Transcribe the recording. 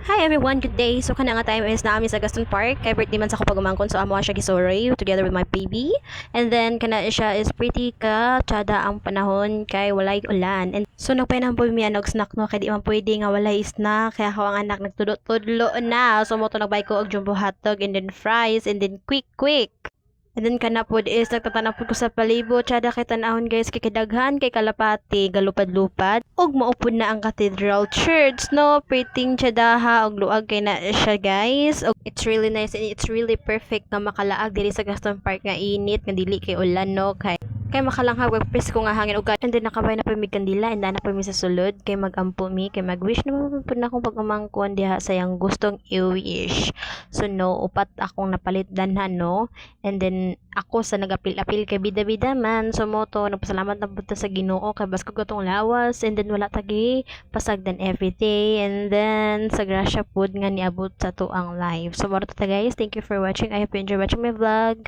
Hi everyone, good day. So kana nga time is naami sa Gaston Park. Kay birthday man sa ko pagumangkon so amo siya gisoray together with my baby. And then kana siya is pretty ka tsada ang panahon kay walay ulan. And so nagpainam po mi anog snack no kay di man pwede nga walay snack kaya ako ang anak nagtudlo-tudlo na. So mo to nagbay ko og jumbo hotdog and then fries and then quick. And then kana pod is nagtatanap ko sa palibot tsada kay tanahon guys kay kadaghan kay kalapati galupad-lupad og maupod na ang Cathedral Church no pretty tsadaha og luag kay na siya guys og it's really nice and it's really perfect nga makalaag diri sa Gaston Park nga init nga dili kay ulan no kay makalanghag wag presko nga hangin ug and then nakabay na pa mi kandila and na pa mi sa sulod kay magampo mi kay mag-wish na pud na akong pag-umangkon diha sa yang gustong i-wish. So no upat akong napalit danhan no. And then ako sa nagapil-apil kay bida-bida man so moto nagpasalamat na pud ta sa Ginoo kay basko gatong lawas and then wala tagi pasagdan every day and then sa grasya pud nga niabot sa to ang live. So mo ta guys, thank you for watching. I hope you enjoy watching my vlog.